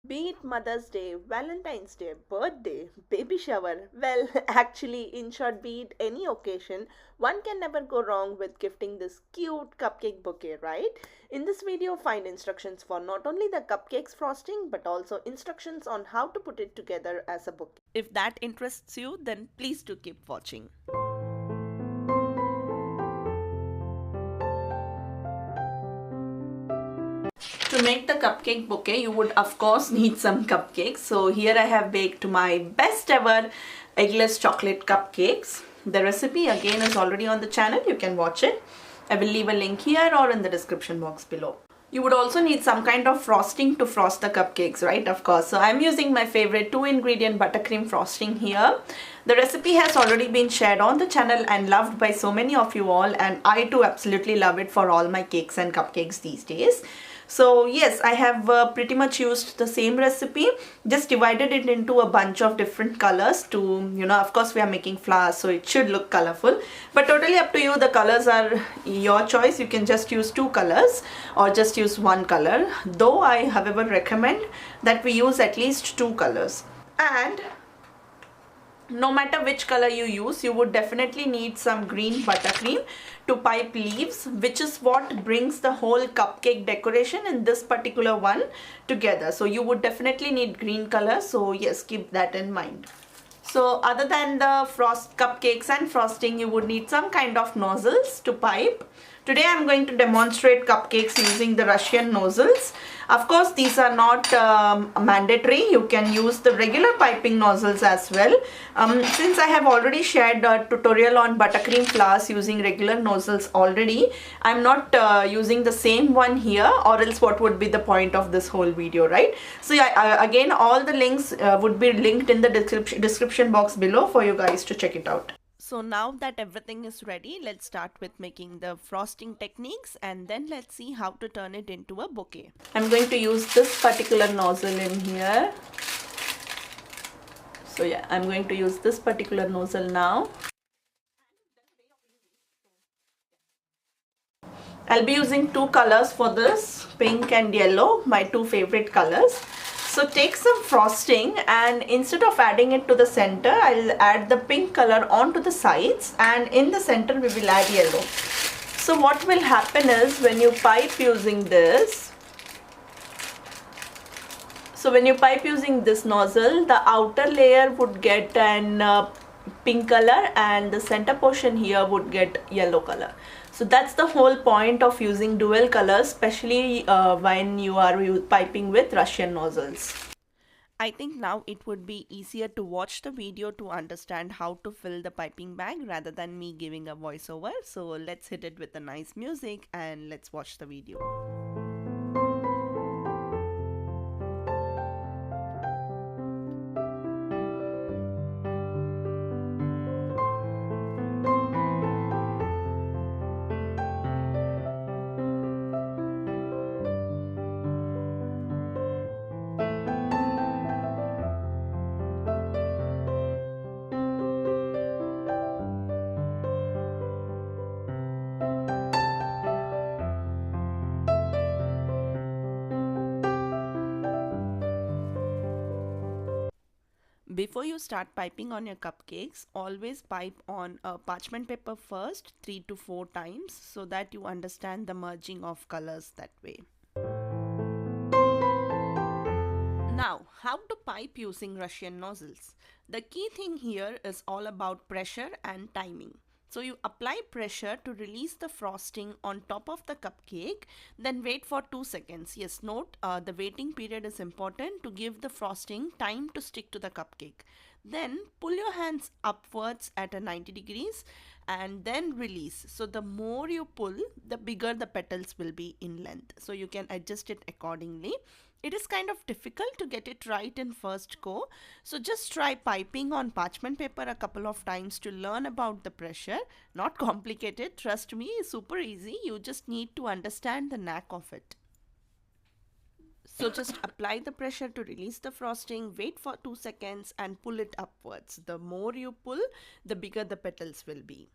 Be it Mother's Day, Valentine's Day, birthday, baby shower, well, actually, in short, be it any occasion, one can never go wrong with gifting this cute cupcake bouquet, right? In this video, find instructions for not only the cupcakes frosting but also instructions on how to put it together as a bouquet. If that interests you, then please do keep watching. To make the cupcake bouquet, you would of course need some cupcakes. So here I have baked my best ever eggless chocolate cupcakes. The recipe again is already on the channel. You can watch it. I will leave a link here or in the description box below. You would also need some kind of frosting to frost the cupcakes, right? Of course. So I'm using my favorite 2-ingredient buttercream frosting here. The recipe has already been shared on the channel and loved by so many of you all, and I too absolutely love it for all my cakes and cupcakes these days. So yes, I have pretty much used the same recipe, just divided it into a bunch of different colors to, of course we are making flowers, so it should look colorful, but totally up to you. The colors are your choice. You can just use 2 colors or just use 1 color, though I however recommend that we use at least 2 colors. And no matter which color you use, you would definitely need some green buttercream to pipe leaves, which is what brings the whole cupcake decoration in this particular one together. So you would definitely need green color, so yes, keep that in mind. So other than the cupcakes and frosting, you would need some kind of nozzles to pipe. Today I'm going to demonstrate cupcakes using the Russian nozzles. Of course, these are not mandatory. You can use the regular piping nozzles as well. Since I have already shared a tutorial on buttercream flowers using regular nozzles already, I'm not using the same one here, or else what would be the point of this whole video, right? So yeah, again, all the links would be linked in the description box below for you guys to check it out. So now that everything is ready, let's start with making the frosting techniques, and then let's see how to turn it into a bouquet. I'm going to use this particular nozzle in here. So yeah, I'm going to use this particular nozzle now. I'll be using 2 colors for this, pink and yellow, my 2 favorite colors. So take some frosting, and instead of adding it to the center, I'll add the pink color onto the sides, and in the center we will add yellow. So what will happen is, when you pipe using this, nozzle, the outer layer would get an pink color and the center portion here would get yellow color. So that's the whole point of using dual colors, especially when you are piping with Russian nozzles. I think now it would be easier to watch the video to understand how to fill the piping bag rather than me giving a voiceover. So let's hit it with a nice music and let's watch the video. Before you start piping on your cupcakes, always pipe on a parchment paper first 3 to 4 times so that you understand the merging of colors that way. Now, how to pipe using Russian nozzles? The key thing here is all about pressure and timing. So you apply pressure to release the frosting on top of the cupcake, then wait for 2 seconds. Yes, note the waiting period is important to give the frosting time to stick to the cupcake. Then pull your hands upwards at a 90 degrees and then release. So the more you pull, the bigger the petals will be in length. So you can adjust it accordingly. It is kind of difficult to get it right in first go. So just try piping on parchment paper a couple of times to learn about the pressure. Not complicated, trust me, super easy. You just need to understand the knack of it. So just apply the pressure to release the frosting, wait for 2 seconds and pull it upwards. The more you pull, the bigger the petals will be.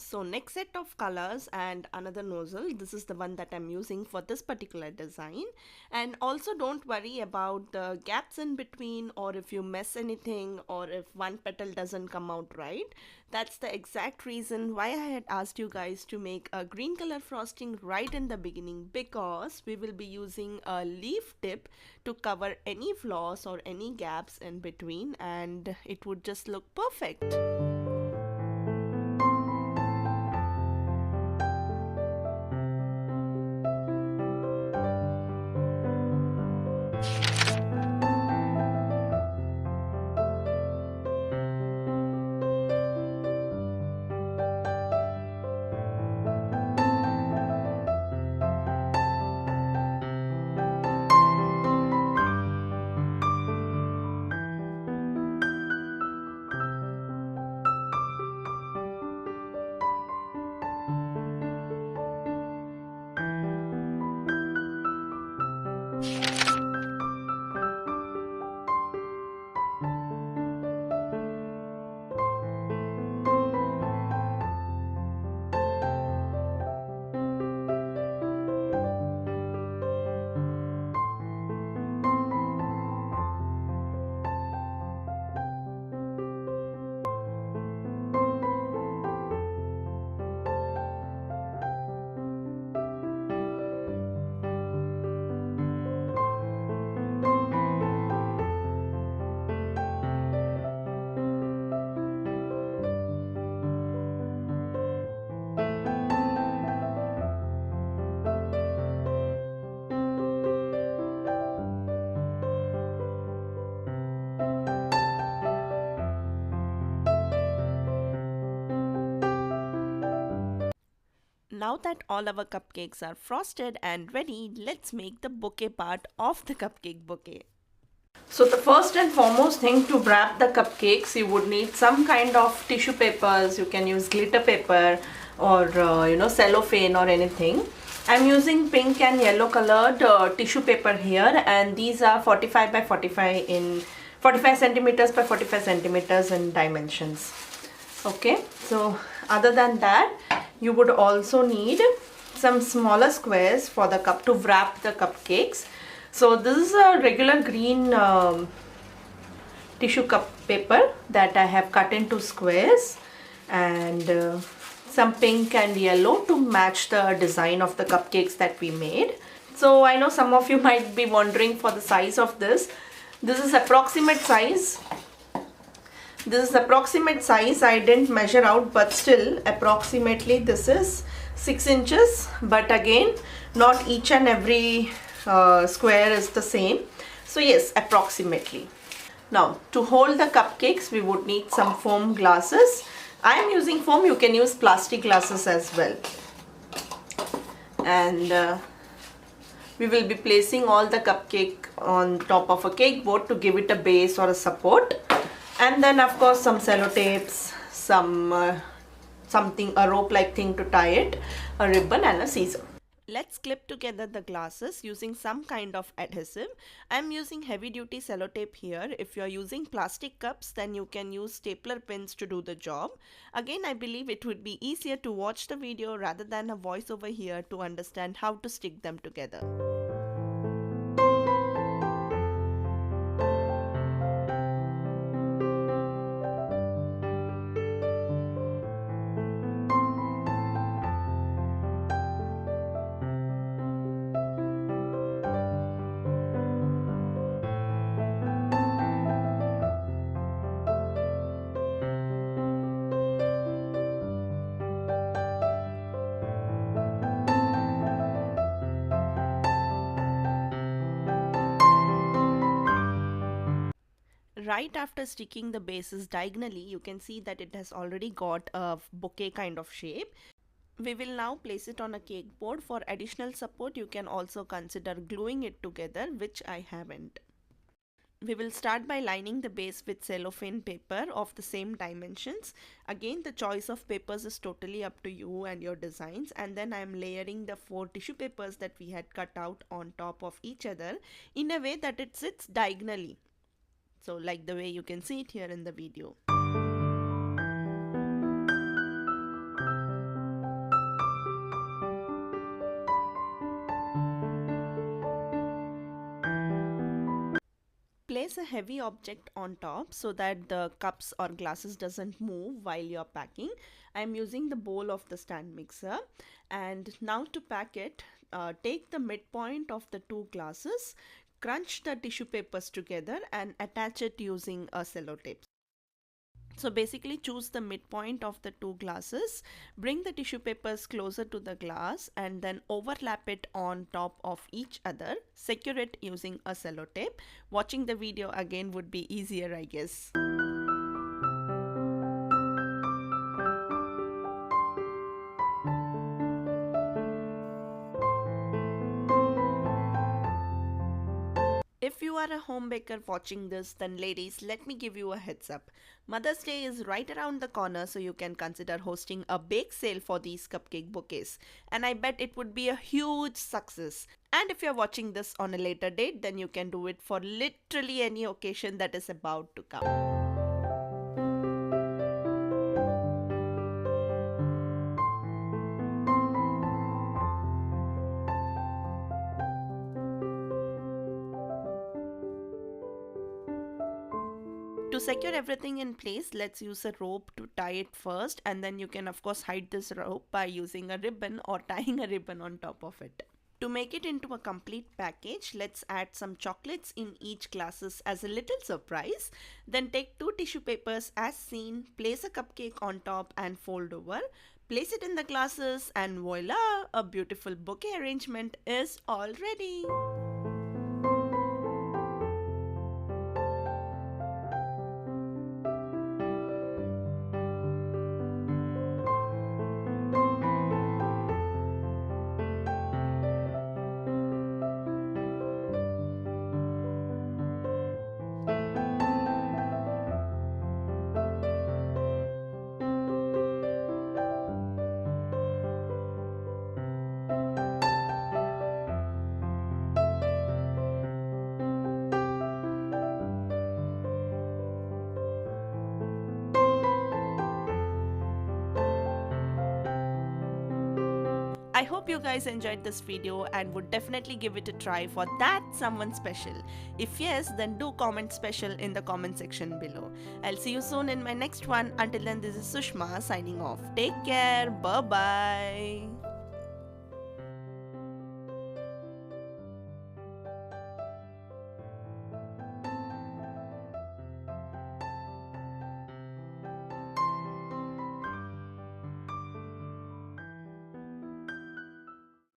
So next set of colors and another nozzle. This is the one that I'm using for this particular design. And also don't worry about the gaps in between, or if you miss anything, or if one petal doesn't come out right. That's the exact reason why I had asked you guys to make a green color frosting right in the beginning, because we will be using a leaf tip to cover any flaws or any gaps in between, and it would just look perfect. Now that all our cupcakes are frosted and ready, let's make the bouquet part of the cupcake bouquet. So the first and foremost thing, to wrap the cupcakes, you would need some kind of tissue papers. You can use glitter paper or cellophane or anything. I'm using pink and yellow colored tissue paper here, and these are 45 by 45 in 45 centimeters by 45 centimeters in dimensions. Okay, so other than that, you would also need some smaller squares for the cup to wrap the cupcakes. So this is a regular green tissue cup paper that I have cut into squares, and some pink and yellow to match the design of the cupcakes that we made. So I know some of you might be wondering for the size of this. This is approximate size. This is approximate size. I didn't measure out, but still approximately this is 6 inches. But again, not each and every square is the same. So yes, approximately. Now to hold the cupcakes, we would need some foam glasses. I am using foam. You can use plastic glasses as well. And we will be placing all the cupcake on top of a cake board to give it a base or a support. And then of course some sellotapes, something, a rope like thing to tie it, a ribbon and a scissor. Let's clip together the glasses using some kind of adhesive. I'm using heavy duty sellotape here. If you're using plastic cups, then you can use stapler pins to do the job. Again, I believe it would be easier to watch the video rather than a voiceover here to understand how to stick them together. Right after sticking the bases diagonally, you can see that it has already got a bouquet kind of shape. We will now place it on a cake board. For additional support, you can also consider gluing it together, which I haven't. We will start by lining the base with cellophane paper of the same dimensions. Again, the choice of papers is totally up to you and your designs. And then I am layering the 4 tissue papers that we had cut out on top of each other in a way that it sits diagonally. So like the way you can see it here in the video. place a heavy object on top so that the cups or glasses doesn't move while you're packing. I'm using the bowl of the stand mixer. And now to pack it, take the midpoint of the two glasses, crunch the tissue papers together and attach it using a sellotape. So basically choose the midpoint of the two glasses, bring the tissue papers closer to the glass and then overlap it on top of each other. Secure it using a sellotape. Watching the video again would be easier, I guess. If you are a home baker watching this, then ladies, let me give you a heads up. Mother's Day is right around the corner, so you can consider hosting a bake sale for these cupcake bouquets. And I bet it would be a huge success. And if you're watching this on a later date, then you can do it for literally any occasion that is about to come. To secure everything in place, let's use a rope to tie it first, and then you can of course hide this rope by using a ribbon or tying a ribbon on top of it. To make it into a complete package, let's add some chocolates in each glasses as a little surprise. Then take two tissue papers as seen, place a cupcake on top and fold over. Place it in the glasses and voila! A beautiful bouquet arrangement is all ready. I hope you guys enjoyed this video and would definitely give it a try for that someone special. If yes, then do comment special in the comment section below. I'll see you soon in my next one. Until then, this is Sushma signing off. Take care. Bye bye.